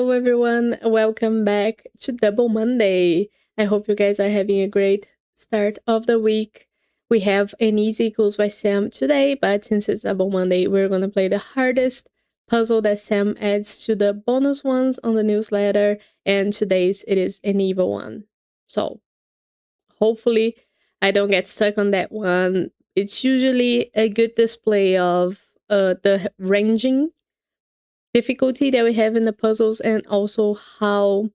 Hello everyone, welcome back to Double Monday. I hope you guys are having a great start of the week. We have an easy Clues by Sam today, but since it's Double Monday, we're gonna play the hardest puzzle that Sam adds to the bonus ones on the newsletter, and today's it is an evil one. So hopefully I don't get stuck on that one. It's usually a good display of the ranging difficulty that we have in the puzzles, and also how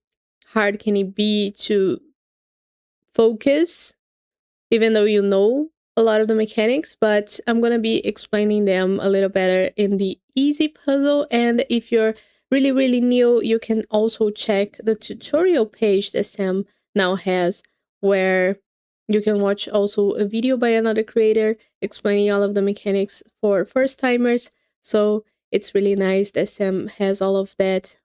hard can it be to focus even though you know a lot of the mechanics. But I'm gonna be explaining them a little better in the easy puzzle, and if you're really new, you can also check the tutorial page that Sam now has, where you can watch also a video by another creator explaining all of the mechanics for first timers. So it's really nice that Sam has all of that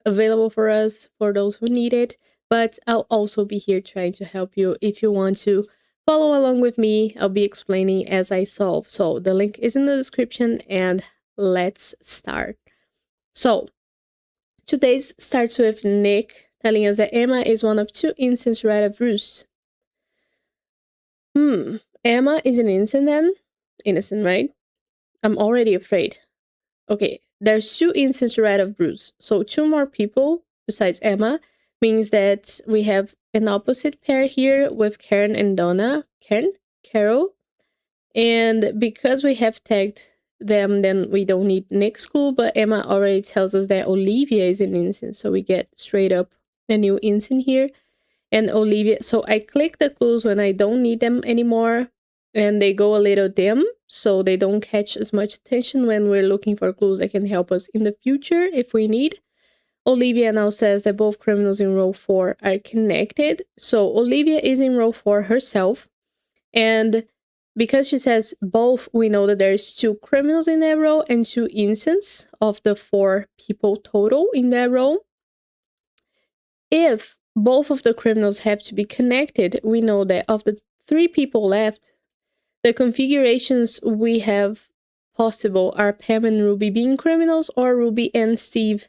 available for us, for those who need it. But I'll also be here trying to help you if you want to follow along with me. I'll be explaining as I solve. So the link is in the description, and let's start. So today's starts with Nick telling us that Emma is one of two incense right of Bruce. Emma is an innocent then? Innocent, right? I'm already afraid. Okay, there's two instances right of Bruce. So two more people besides Emma means that we have an opposite pair here with Karen and Donna. Carol. And because we have tagged them, then we don't need Nick's clue, but Emma already tells us that Olivia is an instance. So we get straight up a new instance here. And Olivia, so I click the clues when I don't need them anymore, and they go a little dim, so they don't catch as much attention when we're looking for clues that can help us in the future if we need. Olivia now says that both criminals in row 4 are connected. So Olivia is in row 4 herself, and because she says both, we know that there's two criminals in that row and two innocents of the 4 people total in that row. If both of the criminals have to be connected, we know that of the 3 people left, the configurations we have possible are Pam and Ruby being criminals, or Ruby and Steve.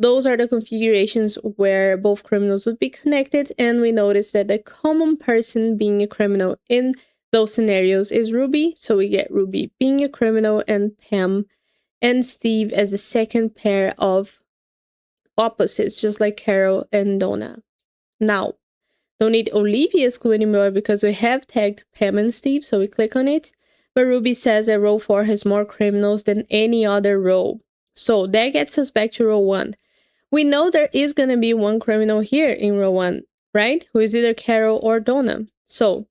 Those are the configurations where both criminals would be connected, and we notice that the common person being a criminal in those scenarios is Ruby, so we get Ruby being a criminal and Pam and Steve as the second pair of opposites, just like Carol and Donna. Now, don't need Olivia's clue anymore because we have tagged Pam and Steve, so we click on it. But Ruby says that row 4 has more criminals than any other row. So that gets us back to row 1. We know there is going to be one criminal here in row 1, right? Who is either Carol or Donna. So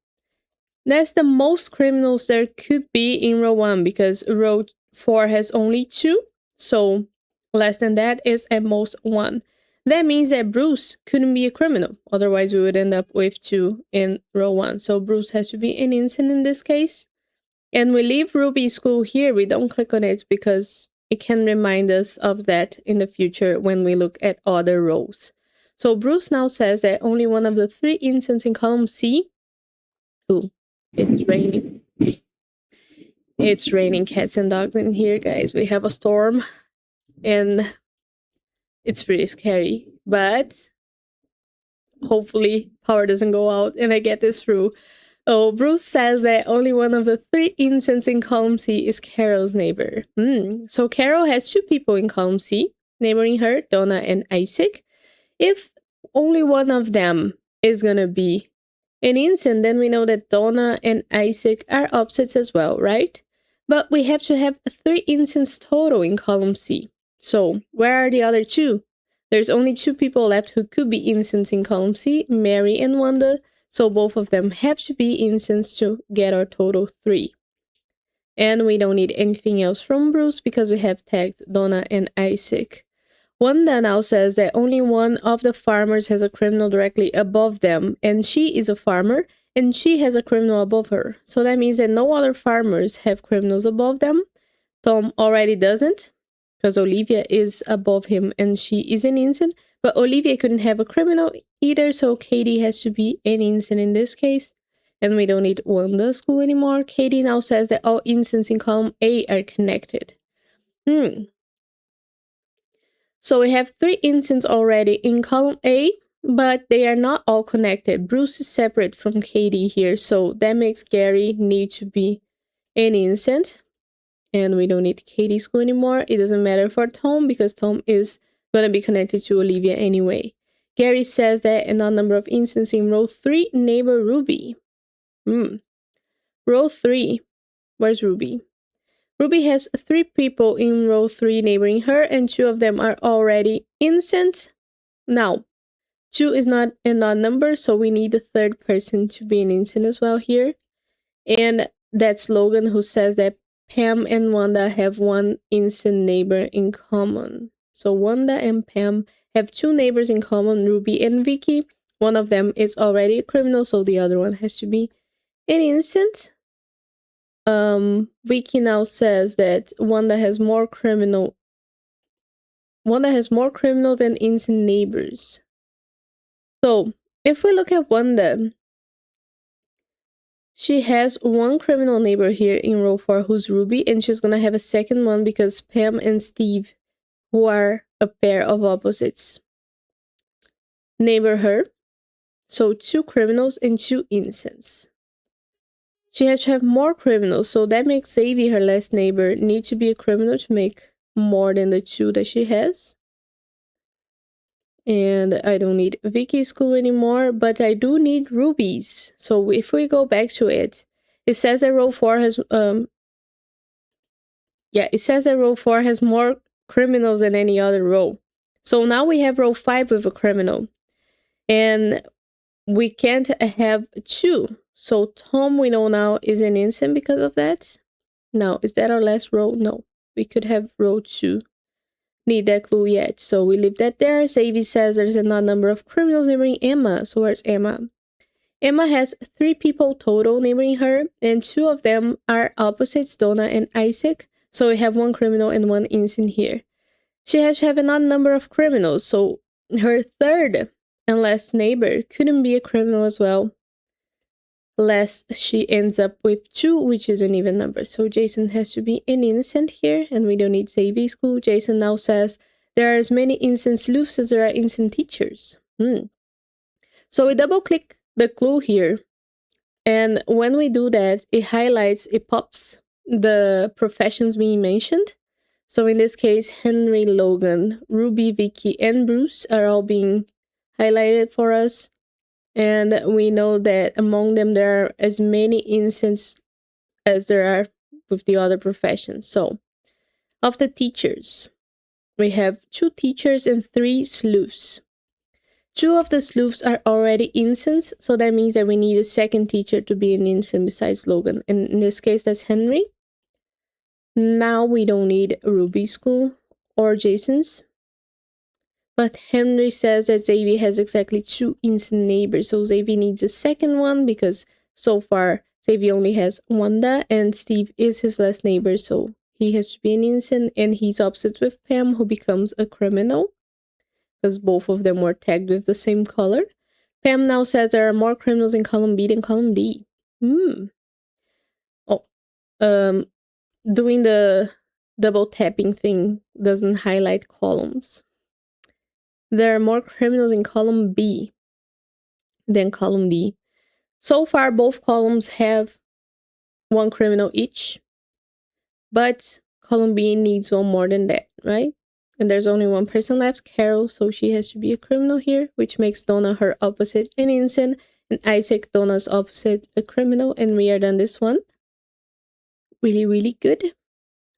that's the most criminals there could be in row 1, because row 4 has only 2. So less than that is at most 1. That means that Bruce couldn't be a criminal. Otherwise, we would end up with 2 in row 1. So Bruce has to be an innocent in this case. And we leave Ruby's clue here. We don't click on it because it can remind us of that in the future when we look at other rows. So Bruce now says that only one of the 3 instances in column C. Ooh, it's raining. It's raining cats and dogs in here, guys. We have a storm, and it's pretty scary, but hopefully power doesn't go out and I get this through. Oh, Bruce says that only one of the 3 instances in column C is Carol's neighbor. So Carol has 2 people in column C, neighboring her, Donna and Isaac. If only one of them is gonna be an instant, then we know that Donna and Isaac are opposites as well, right? But we have to have 3 instances total in column C. So where are the other 2? There's only 2 people left who could be instants in column C, Mary and Wanda. So both of them have to be instants to get our total 3. And we don't need anything else from Bruce because we have tagged Donna and Isaac. Wanda now says that only one of the farmers has a criminal directly above them, and she is a farmer, and she has a criminal above her. So that means that no other farmers have criminals above them. Tom already doesn't, because Olivia is above him and she is an innocent, but Olivia couldn't have a criminal either, so Katie has to be an innocent in this case. And we don't need Wanda's clue anymore. Katie now says that all instances in column A are connected. So we have 3 instances already in column A, but they are not all connected. Bruce is separate from Katie here, so that makes Gary need to be an instance. And we don't need Katie's school anymore. It doesn't matter for Tom because Tom is going to be connected to Olivia anyway. Gary says that an odd number of instances in row 3 neighbor Ruby. Row 3. Where's Ruby? Ruby has 3 people in row 3 neighboring her, and 2 of them are already innocent. Now, 2 is not an odd number, so we need the third person to be an innocent as well here. And that's Logan, who says that Pam and Wanda have 1 innocent neighbor in common. So Wanda and Pam have 2 neighbors in common, Ruby and Vicky. One of them is already a criminal, so the other one has to be an innocent. Vicky now says that Wanda has more criminal than innocent neighbors. So if we look at Wanda, she has 1 criminal neighbor here in row 4 who's Ruby, and she's gonna have a second one because Pam and Steve, who are a pair of opposites, neighbor her. So 2 criminals and 2 innocents. She has to have more criminals, so that makes Xavier, her last neighbor, need to be a criminal to make more than the 2 that she has. And I don't need Vicky's school anymore, but I do need Ruby's. So if we go back to it, it says that row 4 has row 4 has more criminals than any other row. So now we have row 5 with a criminal. And we can't have 2. So Tom, we know now, is an innocent because of that. Now, is that our last row? No. We could have row 2. Need that clue yet. So we leave that there. Xavier says there's an odd number of criminals neighboring Emma. So where's Emma? Emma has 3 people total neighboring her, and 2 of them are opposites, Donna and Isaac. So we have 1 criminal and 1 innocent here. She has to have an odd number of criminals, so her third and last neighbor couldn't be a criminal as well, lest she ends up with 2, which is an even number. So Jason has to be an innocent here, and we don't need Xavier's clue. Jason now says there are as many innocent sleuths as there are innocent teachers. So we double click the clue here, and when we do that, it pops the professions being mentioned. So in this case, Henry, Logan, Ruby, Vicky, and Bruce are all being highlighted for us. And we know that among them there are as many innocents as there are with the other professions. So, of the teachers, we have 2 teachers and 3 sleuths. 2 of the sleuths are already innocents, so that means that we need a second teacher to be an innocent besides Logan. And in this case, that's Henry. Now we don't need Ruby's school or Jason's. But Henry says that Xavier has exactly 2 innocent neighbors, so Xavier needs a second one because so far Xavier only has Wanda and Steve is his last neighbor, so he has to be an innocent, and he's opposite with Pam, who becomes a criminal because both of them were tagged with the same color. Pam now says there are more criminals in column B than column D. Doing the double tapping thing doesn't highlight columns. There are more criminals in column B than column D. So far, both columns have 1 criminal each, but column B needs 1 more than that, right? And there's only 1 person left, Carol, so she has to be a criminal here, which makes Donna her opposite an innocent, and Isaac, Donna's opposite, a criminal, and we are done this one. Really, really good.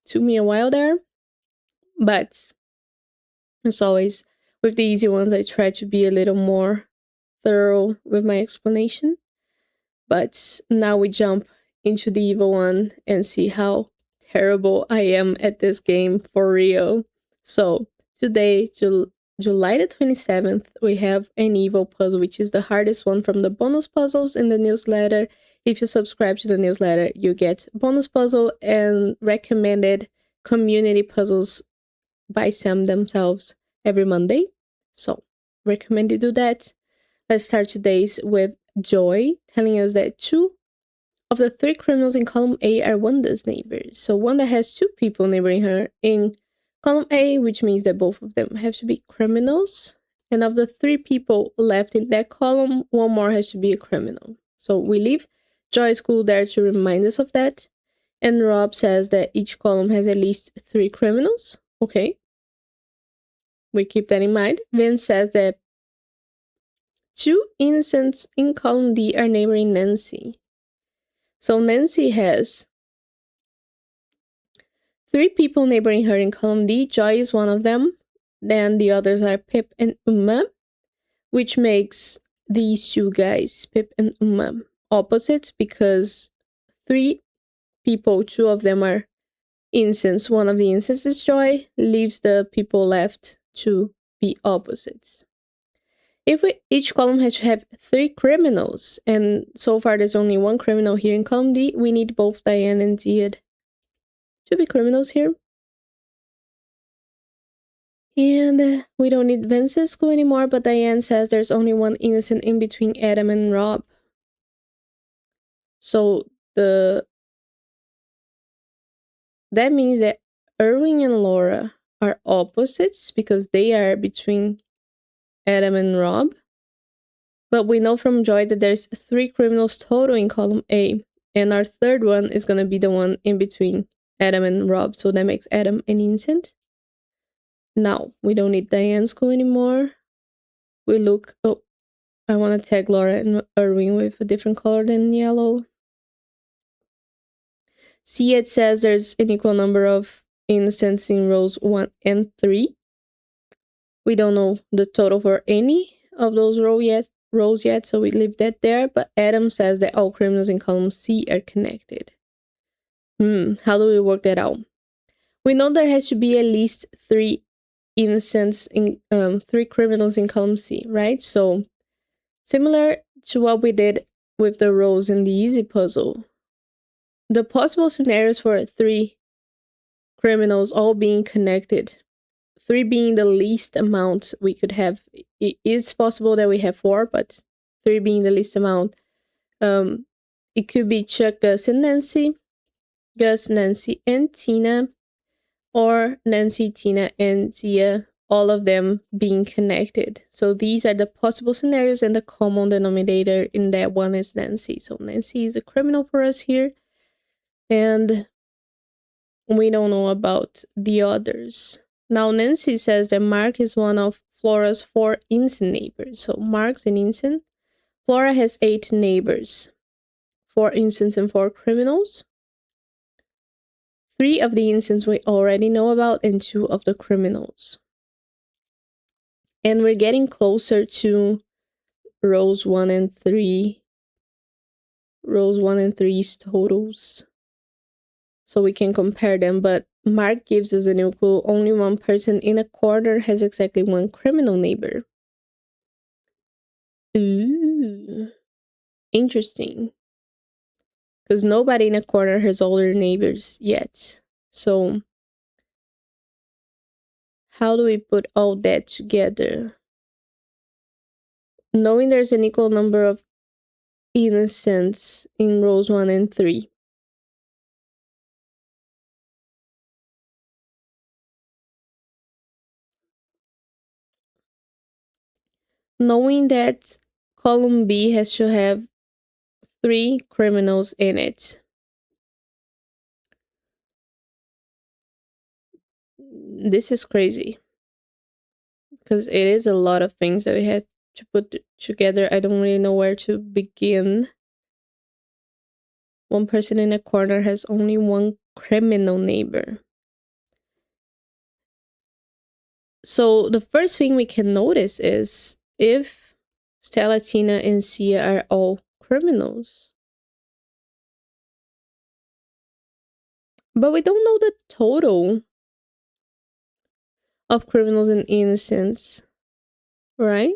Took me a while there, but as always, with the easy ones, I try to be a little more thorough with my explanation. But now we jump into the evil one and see how terrible I am at this game for real. So today, July the 27th, we have an evil puzzle, which is the hardest one from the bonus puzzles in the newsletter. If you subscribe to the newsletter, you get bonus puzzle and recommended community puzzles by Sam themselves every Monday. So recommend you do that. Let's start today's with Joy telling us that 2 of the 3 criminals in column A are Wanda's neighbors. So Wanda has 2 people neighboring her in column A, which means that both of them have to be criminals. And of the 3 people left in that column, one more has to be a criminal. So we leave Joy's clue there to remind us of that. And Rob says that each column has at least 3 criminals. Okay. We keep that in mind. Vince says that 2 innocents in column D are neighboring Nancy. So Nancy has 3 people neighboring her in column D. Joy is one of them. Then the others are Pip and Uma, which makes these 2 guys, Pip and Uma, opposites because 3 people, 2 of them are innocents. One of the innocents is Joy, leaves the people left to be opposites. If each column has to have 3 criminals, and so far there's only 1 criminal here in column D, we need both Diane and Ziad to be criminals here. And we don't need Vince's clue anymore, but Diane says there's only 1 innocent in between Adam and Rob. So that means that Irving and Laura are opposites because they are between Adam and Rob. But we know from Joy that there's 3 criminals total in column A, and our third one is going to be the one in between Adam and Rob, so that makes Adam an innocent. Now, we don't need Diane's clue anymore. We look... Oh, I want to tag Laura and Irving with a different color than yellow. See, it says there's an equal number of innocents in rows 1 and 3. We don't know the total for any of those rows yet, so we leave that there. But Adam says that all criminals in column C are connected. How do we work that out? We know there has to be at least 3 innocents in 3 criminals in column C, right? So similar to what we did with the rows in the easy puzzle, the possible scenarios for 3 criminals all being connected, 3 being the least amount we could have. It is possible that we have 4, but 3 being the least amount. It could be Chuck, Gus, and Nancy, Gus, Nancy, and Tina, or Nancy, Tina, and Zia, all of them being connected. So these are the possible scenarios, and the common denominator in that one is Nancy. So Nancy is a criminal for us here, and we don't know about the others. Now Nancy says that Mark is one of Flora's 4 innocent neighbors. So Mark's an innocent. Flora has 8 neighbors, 4 innocents and 4 criminals. 3 of the innocents we already know about, and 2 of the criminals. And we're getting closer to rows 1 and 3. Rows 1 and 3's totals, so we can compare them. But Mark gives us a new clue. Only 1 person in a corner has exactly 1 criminal neighbor. Ooh, interesting. Because nobody in a corner has all their neighbors yet. So how do we put all that together? Knowing there's an equal number of innocents in rows 1 and 3. Knowing that column B has to have 3 criminals in it. This is crazy. Because it is a lot of things that we have to put together. I don't really know where to begin. 1 person in a corner has only 1 criminal neighbor. So the first thing we can notice is if Stella, Tina, and Sia are all criminals. But we don't know the total of criminals and innocents, right?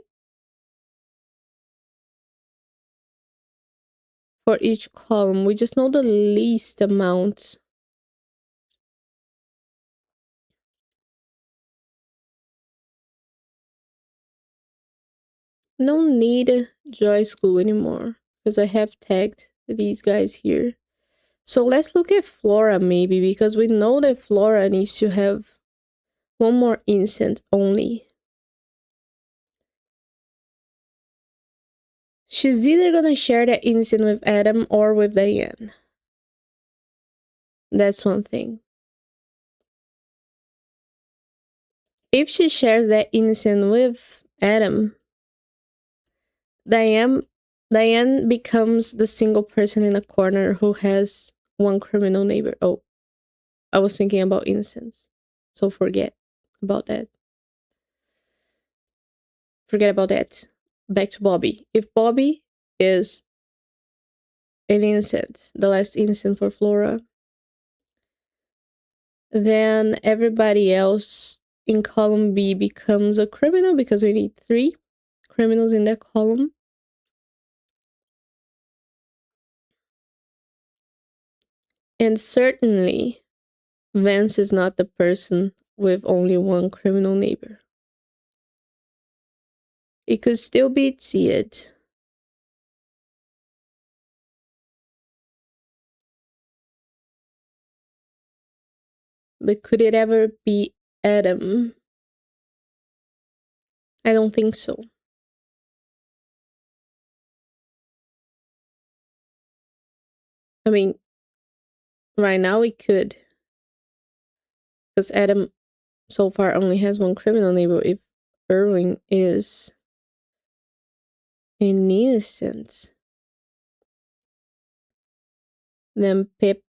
For each column, we just know the least amount. No need Joy's clue anymore because I have tagged these guys here. So let's look at Flora maybe, because we know that Flora needs to have One more instant only. She's either gonna share that instant with Adam or with Diane. That's one thing. If she shares that instant with Adam, Diane becomes the single person in a corner who has one criminal neighbor. Oh, I was thinking about innocence. So forget about that. Forget about that. Back to Bobby. If Bobby is an innocent, the last innocent for Flora, then everybody else in column B becomes a criminal because we need 3 criminals in that column. And certainly, Vance is not the person with only one criminal neighbor. It could still be Tsied. But could it ever be Adam? I don't think so. I mean, right now it could. Because Adam so far only has one criminal neighbor. If Irwin is innocent, then Pip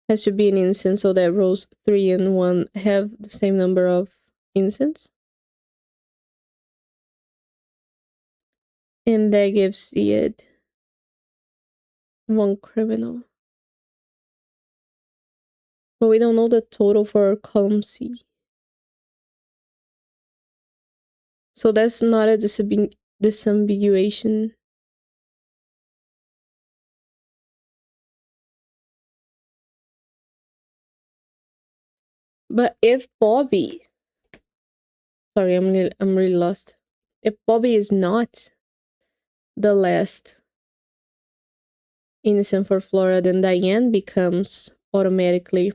has to be an innocent so that rows 3 and 1 have the same number of innocents. And that gives it 1 criminal. But we don't know the total for column C. So that's not a disambiguation. But if Bobby... Sorry, I'm really lost. If Bobby is not the last innocent for Flora, then Diane becomes automatically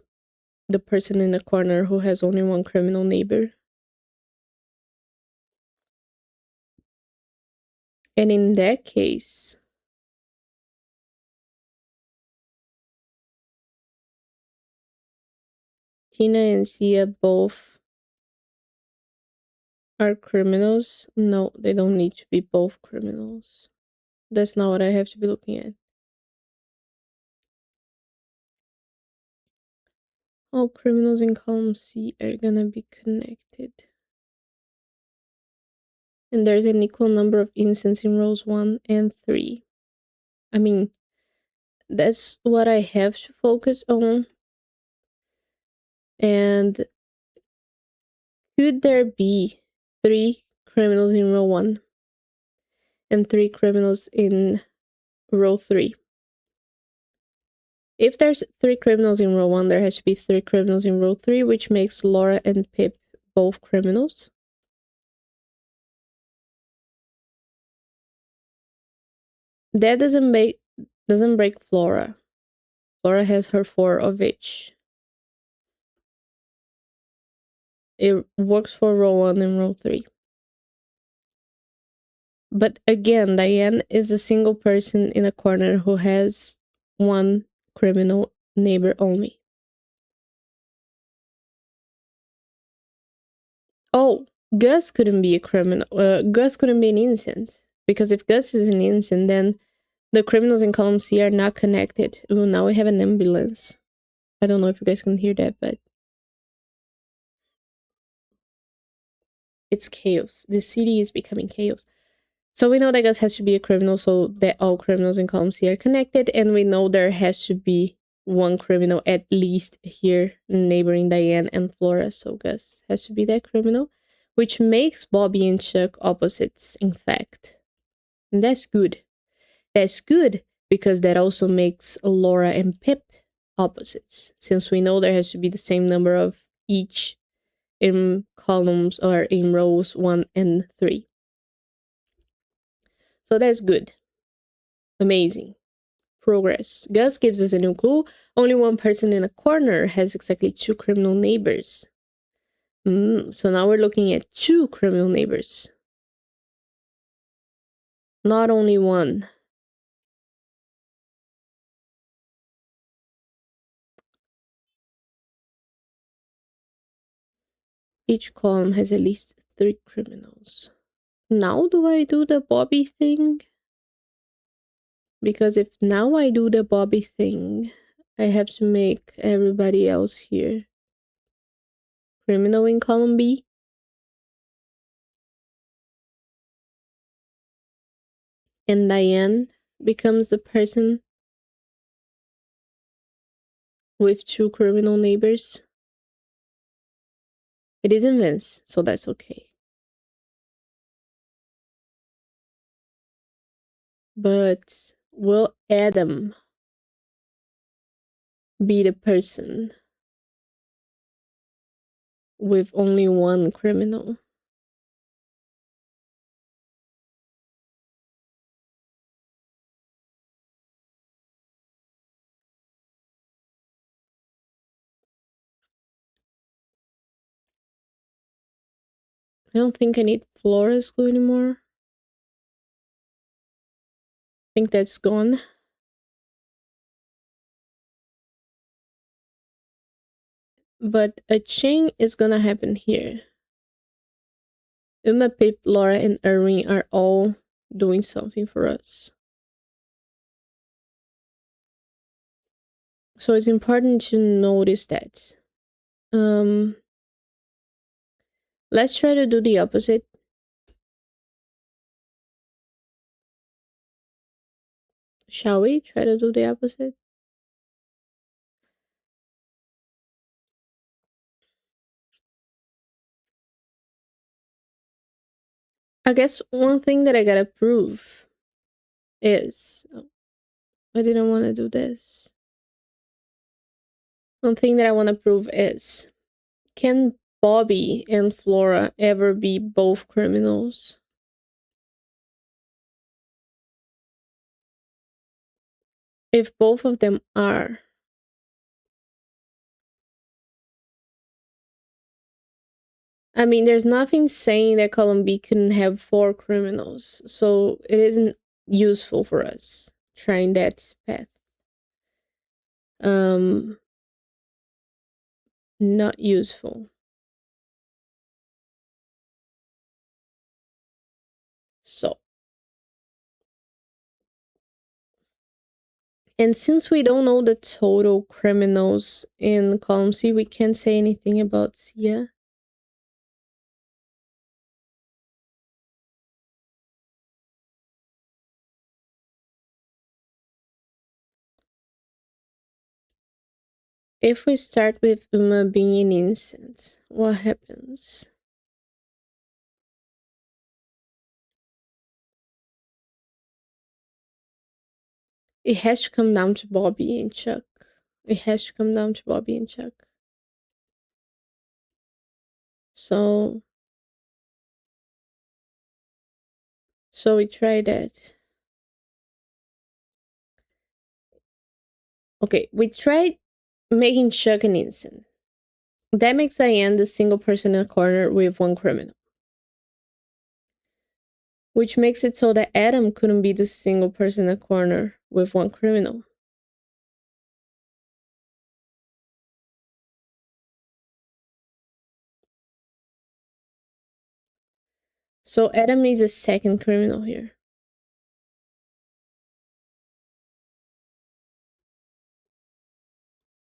the person in the corner who has only one criminal neighbor. And in that case, Tina and Sia both are criminals. No, they don't need to be both criminals. That's not what I have to be looking at. All criminals in column C are gonna be connected. And there's an equal number of innocents in rows 1 and 3. I mean, that's what I have to focus on. And could there be 3 criminals in row 1 and 3 criminals in row 3? If there's 3 criminals in row 1, there has to be 3 criminals in row 3, which makes Laura and Pip both criminals. That doesn't break Flora. Flora has her 4 of each. It works for row 1 and row 3. But again, Diane is a single person in a corner who has 1 criminal neighbor only. Oh, Gus couldn't be a criminal. Gus couldn't be an innocent. Because if Gus is an innocent, then the criminals in column C are not connected. Ooh, now we have an ambulance. I don't know if you guys can hear that, but it's chaos. The city is becoming chaos. So we know that Gus has to be a criminal so that all criminals in column C are connected. And we know there has to be 1 criminal at least here neighboring Diane and Flora. So Gus has to be that criminal, which makes Bobby and Chuck opposites, in fact. And that's good. That's good because that also makes Laura and Pip opposites, since we know there has to be the same number of each in columns or in rows 1 and 3. So that's good. Amazing. progress. Gus gives us a new clue. Only one person in a corner has exactly 2 criminal neighbors. So now we're looking at 2 criminal neighbors. Not only one. Each column has at least 3 criminals. Now do I do the Bobby thing? Because if now I do the Bobby thing, I have to make everybody else here criminal in column B. And Diane becomes the person with 2 criminal neighbors. It isn't Vince, so that's okay. But will Adam be the person with only 1 criminal? I don't think I need Flora's glue anymore. I think that's gone. But a chain is gonna happen here. Uma, Pip, Laura, and Erwin are all doing something for us. So it's important to notice that. Let's try to do the opposite. Shall we try to do the opposite? I guess one thing that I gotta prove is... Oh, I didn't want to do this. One thing that I want to prove is... Can Bobby and Flora ever be both criminals? If both of them are... I mean, there's nothing saying that column B couldn't have 4 criminals, so it isn't useful for us trying that path. Not useful. So. And since we don't know the total criminals in column C, we can't say anything about Sia. If we start with Uma being an innocent, what happens? It has to come down to Bobby and Chuck. It has to come down to Bobby and Chuck. So we try that. Okay, we tried making Chuck an innocent. That makes Diane the single person in a corner with 1 criminal. Which makes it so that Adam couldn't be the single person in a corner with 1 criminal. So Adam is a second criminal here.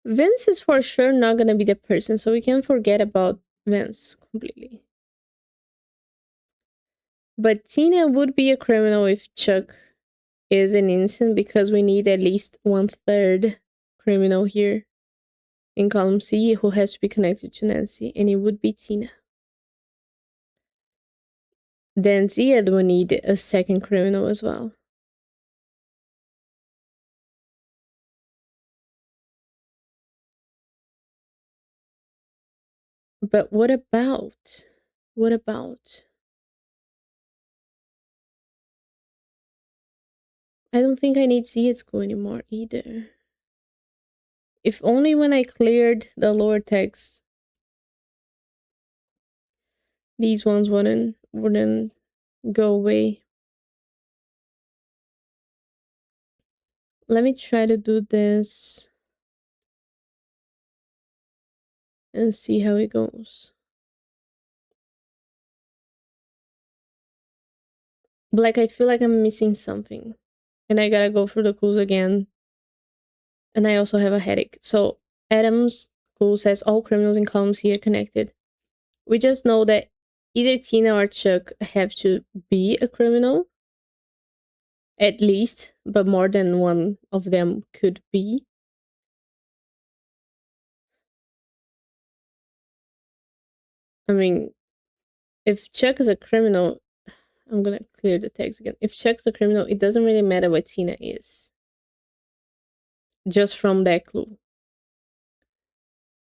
Vince is for sure not gonna be the person, so we can forget about Vince completely. But Tina would be a criminal if Chuck is an innocent, because we need at least 1/3 criminal here in column C who has to be connected to Nancy, and it would be Tina. Then Ziad will need a second criminal as well. But what about? I don't think I need C at school anymore either. If only when I cleared the lower text, these ones wouldn't go away. Let me try to do this and see how it goes. But like, I feel like I'm missing something. And I gotta go through the clues again. And I also have a headache. So Adam's clue says all criminals in column C are connected. We just know that either Tina or Chuck have to be a criminal, at least, but more than one of them could be. I mean, if Chuck is a criminal, I'm gonna clear the text again. If Chuck's a criminal, it doesn't really matter what Tina is. Just from that clue.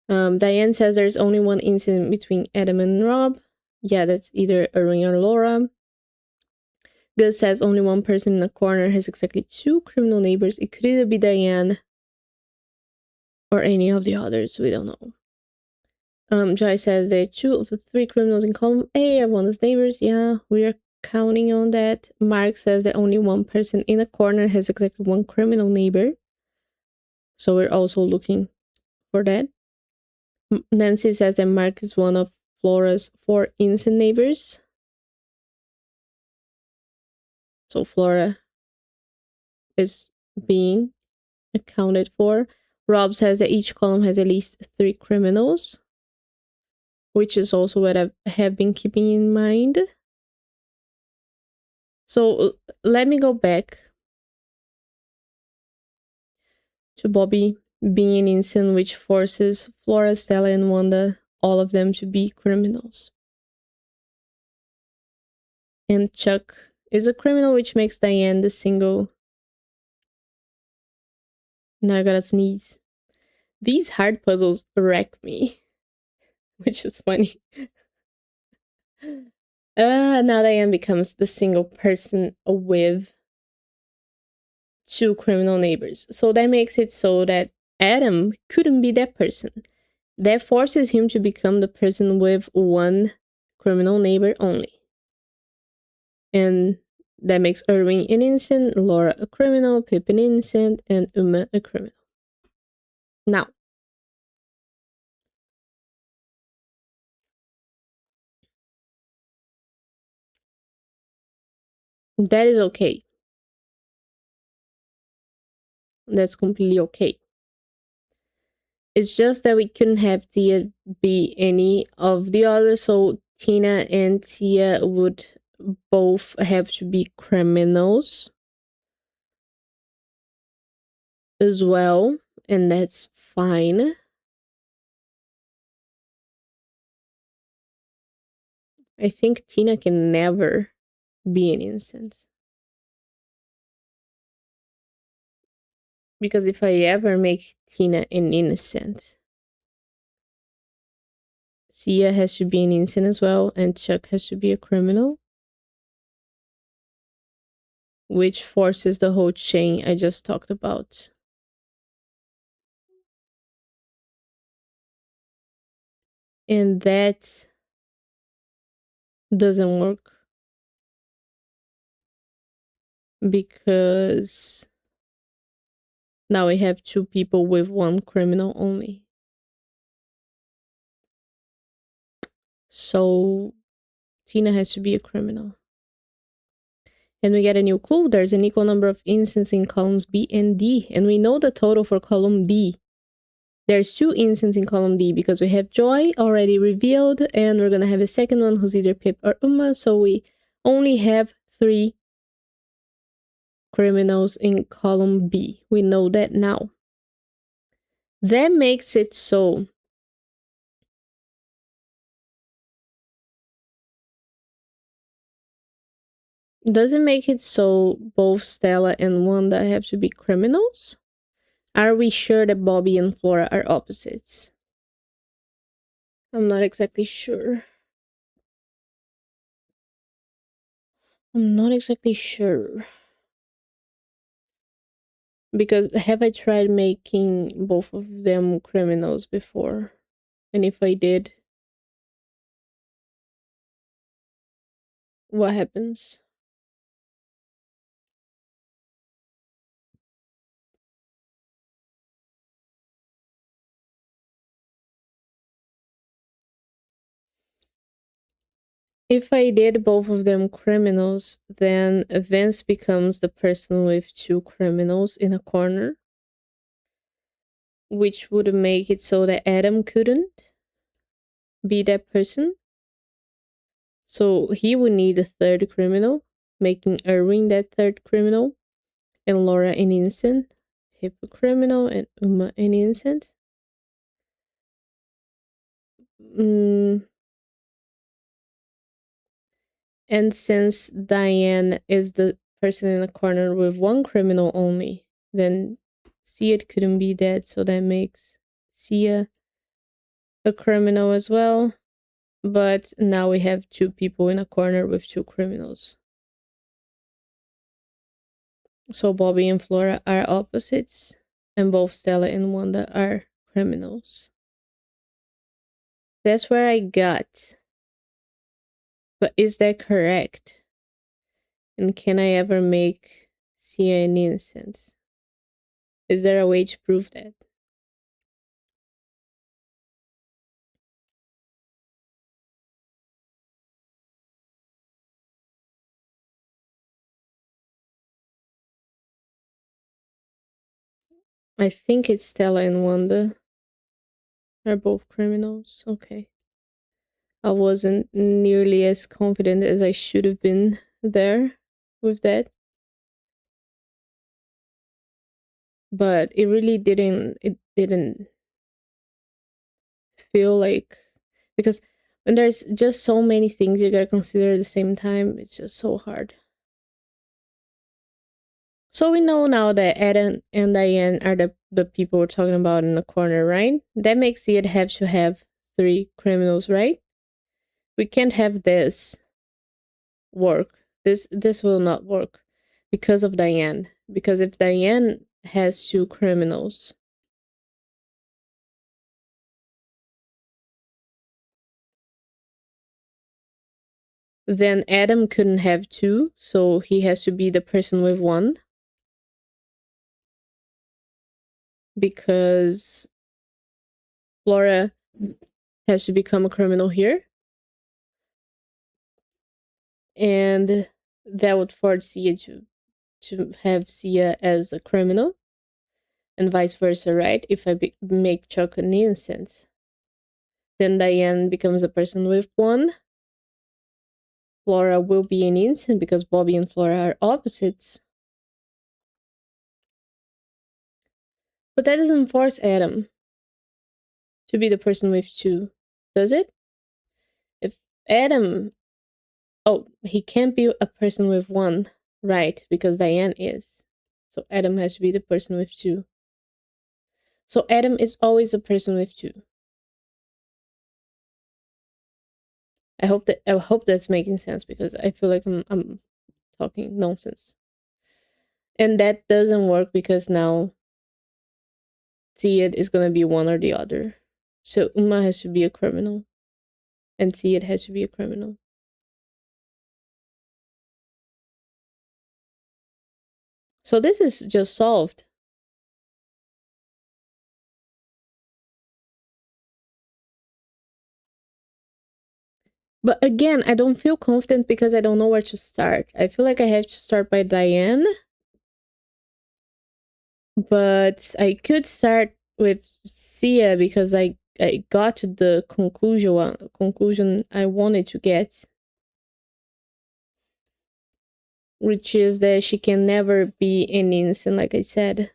Diane says there's only one incident between Adam and Rob. Yeah, that's either Irene or Laura. Gus says only one person in the corner has exactly two criminal neighbors. It could either be Diane or any of the others. We don't know. Joy says that two of the three criminals in column A are Wanda's neighbors. Yeah, we are counting on that. Mark says that only one person in a corner has exactly one criminal neighbor. So we're also looking for that. Nancy says that Mark is one of Flora's four innocent neighbors. So Flora is being accounted for. Rob says that each column has at least three criminals, which is also what I have been keeping in mind. So let me go back to Bobby being an innocent, which forces Flora, Stella, and Wanda, all of them, to be criminals. And Chuck is a criminal, which makes Diane the single. Now I gotta sneeze. These hard puzzles wreck me, which is funny. Now Diane becomes the single person with two criminal neighbors. So that makes it so that Adam couldn't be that person. That forces him to become the person with one criminal neighbor only. And that makes Irving an innocent, Laura a criminal, Pip an innocent, and Uma a criminal. Now, that is okay. That's completely okay. It's just that we couldn't have Tia be any of the others, so Tina and Tia would both have to be criminals as well, and that's fine. I think Tina can never be an innocent. Because if I ever make Tina an innocent, Sia has to be an innocent as well, and Chuck has to be a criminal. Which forces the whole chain I just talked about. And that doesn't work. Because now we have two people with one criminal only. So Tina has to be a criminal. And we get a new clue. There's an equal number of instances in columns B and D. And we know the total for column D. There's two instances in column D because we have Joy already revealed. And we're going to have a second one who's either Pip or Uma. So we only have three criminals in column B. We know that now. That makes it so does it make it so both Stella and Wanda have to be criminals? Are we sure that Bobby and Flora are opposites? I'm not exactly sure. I'm not exactly sure. Because have I tried making both of them criminals before? And if I did, what happens? If I did both of them criminals, then Vince becomes the person with two criminals in a corner, which would make it so that Adam couldn't be that person. So he would need a third criminal, making Irving that third criminal, and Laura an innocent, Hip a criminal, and Uma an innocent. Mm, and since Diane is the person in the corner with one criminal only, then Sia couldn't be dead, so that makes Sia a criminal as well. But now we have two people in a corner with two criminals. So Bobby and Flora are opposites, and both Stella and Wanda are criminals. That's where I got. But is that correct? And can I ever make Sia an innocent? Is there a way to prove that? I think it's Stella and Wanda are both criminals. Okay. I wasn't nearly as confident as I should have been there with that. But it didn't feel like, because when there's just so many things you gotta consider at the same time, it's just so hard. So we know now that Adam and Diane are the people we're talking about in the corner, right? That makes it have to have three criminals, right? We can't have this work. This will not work because of Diane. Because if Diane has two criminals, then Adam couldn't have two, so he has to be the person with one. Because Laura has to become a criminal here. And that would force Sia to have Sia as a criminal. And vice versa, right? If I make Chuck an innocent, then Diane becomes a person with one. Flora will be an innocent because Bobby and Flora are opposites. But that doesn't force Adam to be the person with two, does it? If Adam, oh, he can't be a person with one, right? Because Diane is. So Adam has to be the person with two. So Adam is always a person with two. I hope that's making sense, because I feel like I'm talking nonsense. And that doesn't work because now Ziad is gonna be one or the other. So Uma has to be a criminal, and Ziad has to be a criminal. So this is just solved. But again, I don't feel confident because I don't know where to start. I feel like I have to start by Diane, but I could start with Sia because I got to the conclusion I wanted to get, which is that she can never be an innocent, like I said.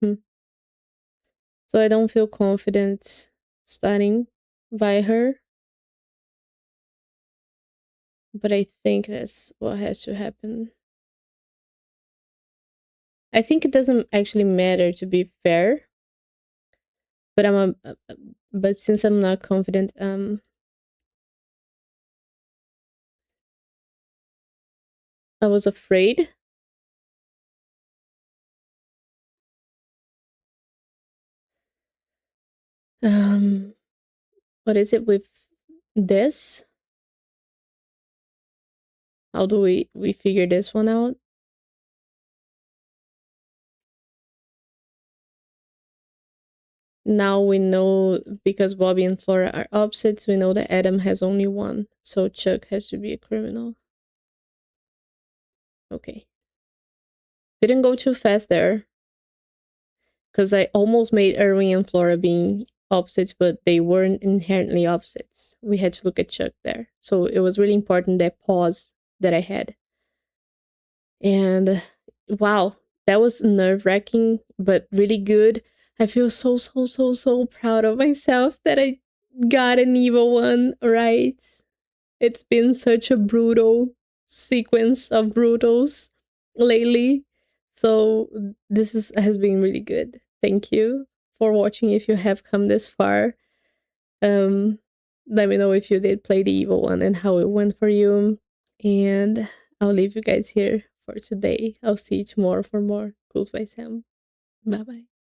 Hmm. So I don't feel confident starting by her, but I think that's what has to happen. I think it doesn't actually matter, to be fair, but but since I'm not confident, I was afraid. Um, what is it with this? How do we figure this one out? Now we know, because Bobby and Flora are opposites, we know that Adam has only one. So Chuck has to be a criminal. Okay. Didn't go too fast there. Because I almost made Erwin and Flora being opposites, but they weren't inherently opposites. We had to look at Chuck there. So it was really important, that pause that I had. And wow, that was nerve wracking, but really good. I feel so proud of myself that I got an evil one right. It's been such a brutal sequence of brutals lately. So has been really good. Thank you for watching if you have come this far. Um Let me know if you did play the evil one and how it went for you. And I'll leave you guys here for today. I'll see you tomorrow for more Ghouls by Sam. Bye bye.